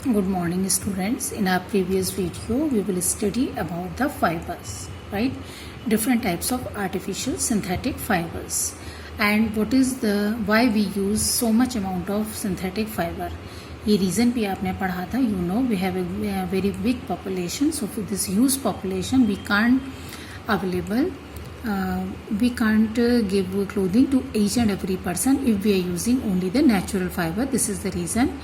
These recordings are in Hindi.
Good morning, students. In our previous video, we will study about the fibers, right? Different types of artificial synthetic fibers, and what is the why we use so much amount of synthetic fiber. ये reason भी आपने पढ़ा था. You know, we have a very big population, so for this huge population, we can't give clothing to each and every person if we are using only the natural fiber. This is the reason.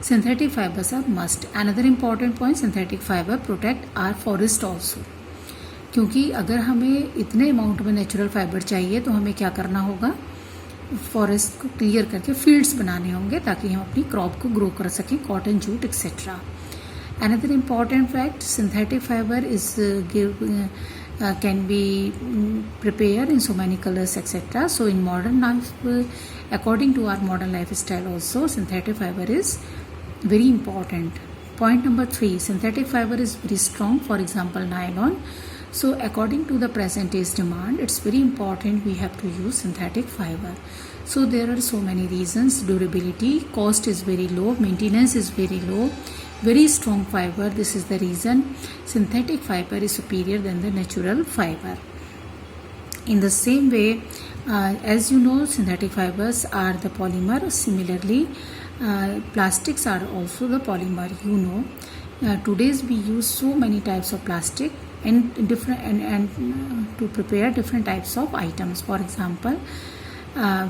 Synthetic fibers are must. Another important point, synthetic fiber protect our forest also. क्योंकि अगर हमें इतने अमाउंट में नेचुरल फाइबर चाहिए तो हमें क्या करना होगा, फॉरेस्ट को क्लियर करके फील्ड्स बनाने होंगे ताकि हम अपनी क्रॉप को ग्रो कर सकें, cotton, jute etcetera. Another important fact, synthetic fiber is can be prepared in so many colors etc. So in modern life, according to our modern lifestyle also, synthetic fiber is very important. Point number 3, synthetic fiber is very strong, for example nylon. So according to the present day's demand, it's very important we have to use synthetic fiber. So there are so many reasons. Durability, cost is very low, maintenance is very low, very strong fiber. This is the reason synthetic fiber is superior than the natural fiber. In the same way, as you know, synthetic fibers are the polymer. Similarly, plastics are also the polymer. You know, today's we use so many types of plastic and different and to prepare different types of items. For example,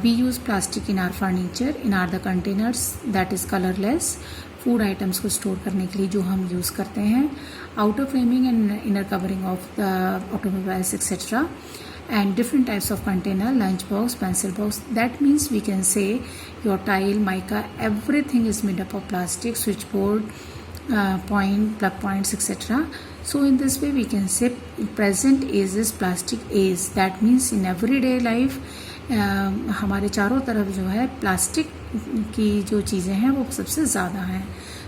we use plastic in our furniture, in our the containers that is colorless. Food items को स्टोर करने के लिए जो हम यूज़ करते हैं, outer framing and inner covering of the automobiles etcetera, and different types of container, lunch box, pencil box. That means we can say your tile, mica, everything is made up of plastic, switchboard, plug points etc. So in this way we can say present age is plastic age. That means in everyday life हमारे चारों तरफ जो है प्लास्टिक की जो चीज़ें हैं वो सबसे ज़्यादा हैं.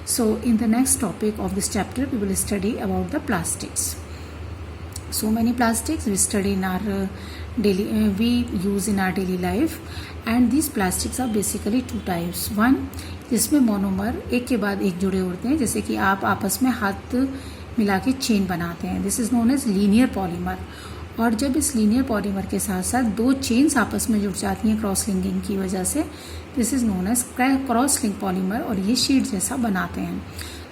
So in the next topic of this chapter we will study about the plastics. So many plastics we study in our we use in our daily life, and these plastics are basically two types. One, जिसमें मोनोमर एक के बाद एक जुड़े होते हैं, जैसे कि आप आपस में हाथ मिला के चेन बनाते हैं. This is known as linear polymer. और जब इस लीनियर पॉलीमर के साथ साथ दो चेन्स आपस में जुड़ जाती हैं क्रॉस लिंकिंग की वजह से, this is known as cross link polymer, और ये शीट जैसा बनाते हैं.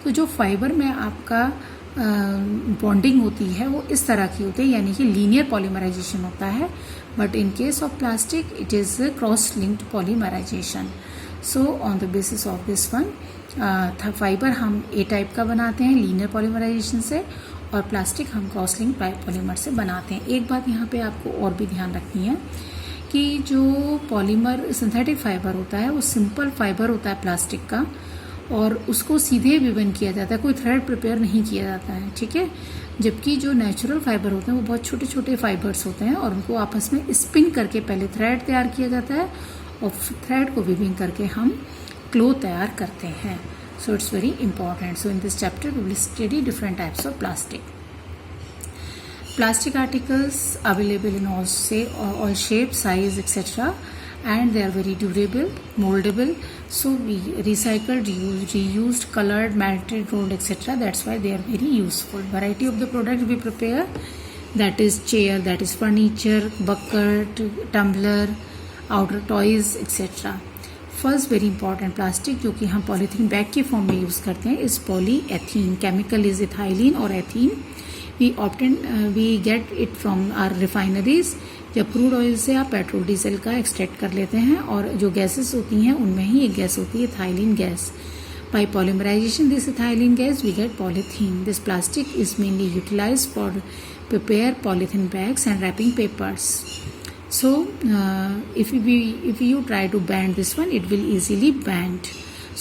तो जो फाइबर में आपका बॉन्डिंग होती है वो इस तरह की होती है, यानी कि लीनियर पॉलीमराइजेशन होता है. But in case of plastic it is cross linked polymerization. So on the basis of this one, fiber हम ए टाइप का बनाते हैं लीनियर पॉलीमराइजेशन से, और प्लास्टिक हम क्रॉस लिंक पॉलीमर से बनाते हैं. एक बात यहाँ पे आपको और भी ध्यान रखनी है कि जो पॉलीमर सिंथेटिक फाइबर होता है वो सिंपल फाइबर होता है प्लास्टिक का, और उसको सीधे विवन किया जाता है, कोई थ्रेड प्रिपेयर नहीं किया जाता है, ठीक है. जबकि जो नेचुरल फाइबर होते हैं वो बहुत छोटे छोटे फाइबर्स होते हैं और उनको आपस में स्पिन करके पहले थ्रेड तैयार किया जाता है और थ्रेड को विविंग करके हम क्लोथ तैयार करते हैं. So it's very important. So in this chapter we will study different types of plastic. Plastic articles available in all shapes, size, etc. And they are very durable, moldable. So we recycled, reused, colored, melted, rolled, etc. That's why they are very useful. Variety of the product we prepare, that is chair, that is furniture, bucket, tumbler, outer toys, etc. First very important plastic जो कि हम पॉलीथीन बैग के फॉर्म में यूज़ करते हैं इस पॉलीएथीन. केमिकल इज इथाइलिन और ethene. We get it from our refineries. जब क्रूड ऑयल से आप पेट्रोल डीजल का एक्सट्रैक्ट कर लेते हैं, और जो गैसेस होती हैं उनमें ही एक गैस होती है ethylene gas. By polymerisation this ethylene gas we get polythene. This plastic is mainly utilise for prepare polythene bags and wrapping papers. So if you try to bend this one, it will easily bend.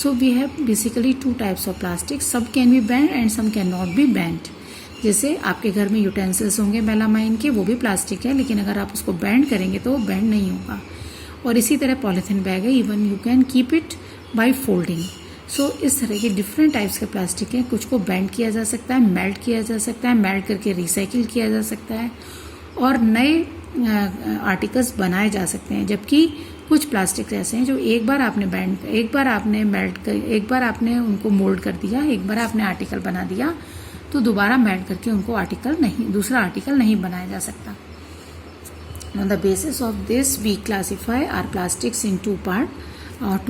So we have basically two types of plastic. Some can be bent and some cannot be bent. जैसे आपके घर में यूटेंसिल्स होंगे मेलामाइन के, वो भी प्लास्टिक है, लेकिन अगर आप उसको बेंड करेंगे तो वो बेंड नहीं होगा. और इसी तरह पॉलीथीन बैग है, even you can keep it by folding. So इस तरह के डिफरेंट टाइप्स के प्लास्टिक हैं. कुछ को बेंड किया जा सकता है, मेल्ट किया जा सकता है, मेल्ट करके रिसाइकिल किया जा सकता है, और नए आर्टिकल्स बनाए जा सकते हैं. जबकि कुछ प्लास्टिक ऐसे हैं जो एक बार आपने उनको मोल्ड कर दिया, एक बार आपने आर्टिकल बना दिया तो दोबारा मेल्ट करके उनको दूसरा आर्टिकल नहीं बनाया जा सकता. On the basis of this, we classify our plastics in two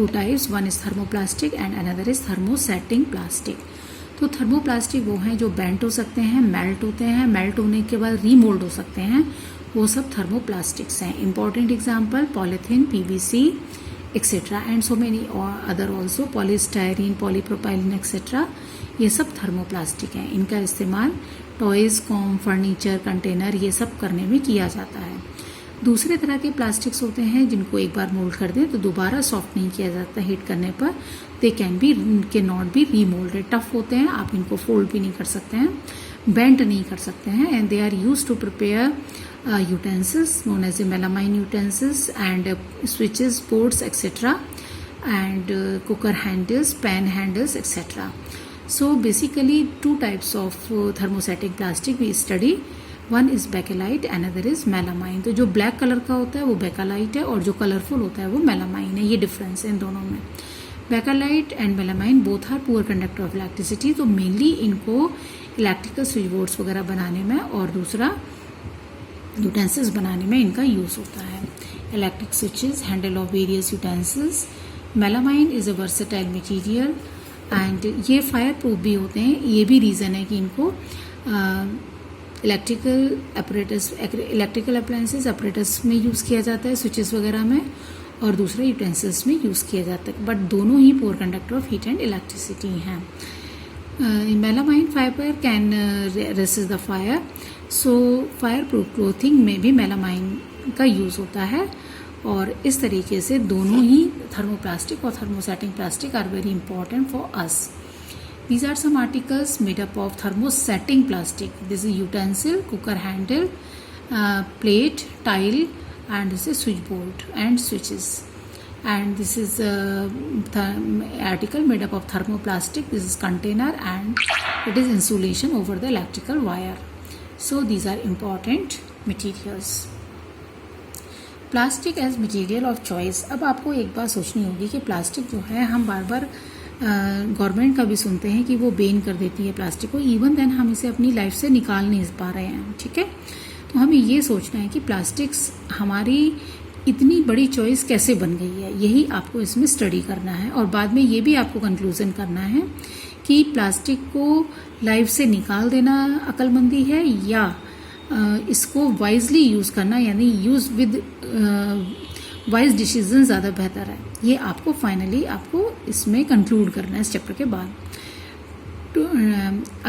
types. One is thermoplastic and another is thermosetting plastic. तो थर्मोप्लास्टिक वो हैं जो बेंट हो सकते हैं, मेल्ट होते हैं, मेल्ट होने के बाद रीमोल्ड हो सकते हैं, वो सब थर्मोप्लास्टिक्स हैं. Important example polythene, PVC etcetera and so many other also, polystyrene, polypropylene etcetera, ये सब थर्मोप्लास्टिक हैं. इनका इस्तेमाल टॉयज़, कॉम, फर्नीचर, कंटेनर ये सब करने में किया जाता है. दूसरे तरह के प्लास्टिक्स होते हैं जिनको एक बार मोल्ड कर दें तो दोबारा सॉफ्ट नहीं किया जाता हीट करने पर. They can not be remoulded. Tough होते हैं, आप इनको फोल्ड भी नहीं कर सकते हैं, बेंट नहीं कर सकते हैं. And they are use to prepare utensils known as the melamine utensils and switches, boards etc. and cooker handles, pan handles etc. So basically two types of thermosetting plastic we study. One is bakelite, another is melamine. तो जो ब्लैक कलर का होता है वो बेकालाइट है और जो कलरफुल होता है वो मेलामाइन है. ये डिफरेंस है इन दोनों में. Bakelite and melamine both are poor conductor of electricity. तो मेनली इनको इलेक्ट्रिकल स्विच बोर्ड्स वगैरह बनाने में और दूसरा यूटेंसिल्स बनाने में इनका यूज़ होता है. Electric switches, handle of various utensils. Melamine is a versatile material and ये फायर प्रूफ भी होते हैं. ये भी रीज़न है कि इनको इलेक्ट्रिकल अप्लायंसेस अपरेटस में यूज़ किया जाता है, स्विचेस वगैरह में, और दूसरे यूटेंसिल्स में यूज़ किया जाता है. बट दोनों ही poor conductor of heat and electricity हैं. Melamine fibre can resist the fire. So fire proof clothing में भी मेलामाइन का यूज़ होता है. और इस तरीके से दोनों ही थर्मोप्लास्टिक और thermosetting plastic are very important for us. These are some articles made up of thermosetting plastic. This is utensil, cooker handle, plate, tile, and this is switchboard and switches. And this is article made up of thermoplastic. This is container and it is insulation over the electrical wire. So these are important materials. Plastic as material of choice. अब आपको एक बात सोचनी होगी कि प्लास्टिक जो है हम बार बार गवर्नमेंट का भी सुनते हैं कि वो बैन कर देती है प्लास्टिक को. इवन देन हम इसे अपनी लाइफ से निकाल नहीं पा रहे हैं. ठीक है, तो हमें ये सोचना है कि प्लास्टिक्स हमारी इतनी बड़ी चॉइस कैसे बन गई है, यही आपको इसमें स्टडी करना है. और बाद में ये भी आपको कंक्लूजन करना है कि प्लास्टिक को लाइफ से निकाल देना अक्लमंदी है या इसको वाइजली यूज़ करना, यानी यूज़ विद वाइज डिसीजन ज़्यादा बेहतर है. ये आपको फाइनली इसमें कंक्लूड करना है इस चैप्टर के बाद. तो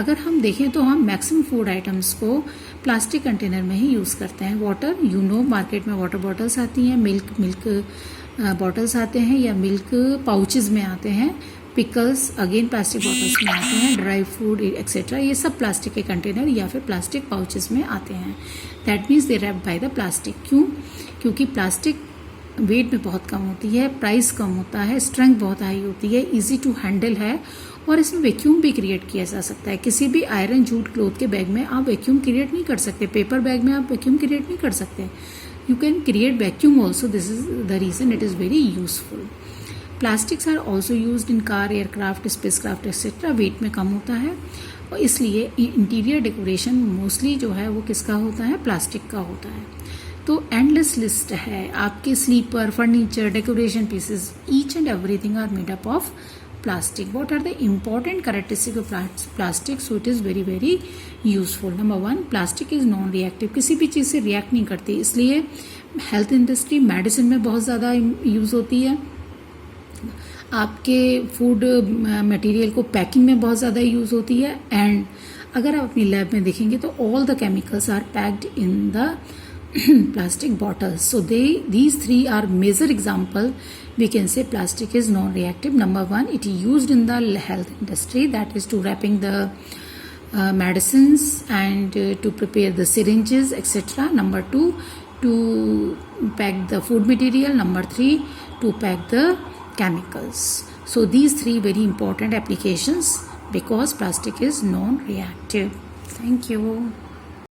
अगर हम देखें तो हम मैक्सिमम फूड आइटम्स को प्लास्टिक कंटेनर में ही यूज़ करते हैं. वाटर, मार्केट में वाटर बॉटल्स आती हैं, मिल्क बॉटल्स आते हैं या मिल्क पाउचेस में आते हैं. पिकल्स अगेन प्लास्टिक बॉटल्स में आते हैं. ड्राई फ्रूट एक्सेट्रा ये सब प्लास्टिक के कंटेनर या फिर प्लास्टिक पाउचेस में आते हैं. That means they wrapped by the plastic. क्यों? क्योंकि प्लास्टिक वेट में बहुत कम होती है, प्राइस कम होता है, स्ट्रेंथ बहुत हाई होती है, इजी टू हैंडल है और इसमें वैक्यूम भी क्रिएट किया जा सकता है. किसी भी आयरन जूट क्लोथ के बैग में आप वैक्यूम क्रिएट नहीं कर सकते, पेपर बैग में आप वैक्यूम क्रिएट नहीं कर सकते. You can create vacuum also. This is the reason it is very useful. Plastics are also used in car, aircraft, spacecraft etcetera. Weight में कम होता है और इसलिए इंटीरियर डेकोरेशन मोस्टली जो है वो किसका होता है? प्लास्टिक का होता है. तो एंडलेस लिस्ट है आपके. Slipper, furniture, decoration pieces, each and everything are made up of plastic. What are the important characteristics of plastic? So it is very very useful. Number 1, plastic is non-reactive. किसी भी चीज़ से रिएक्ट नहीं करती, इसलिए हेल्थ इंडस्ट्री, मेडिसिन में बहुत ज़्यादा यूज़ होती है. आपके फूड मटेरियल को पैकिंग में बहुत ज़्यादा यूज़ होती है. एंड अगर आप अपनी लैब में देखेंगे तो all the chemicals are packed in the plastic bottles. So these three are major example. We can say plastic is non-reactive. Number 1, it is used in the health industry, that is to wrapping the medicines and to prepare the syringes etc. Number 2, to pack the food material. Number 3, to pack the chemicals. So these three very important applications because plastic is non-reactive. Thank you.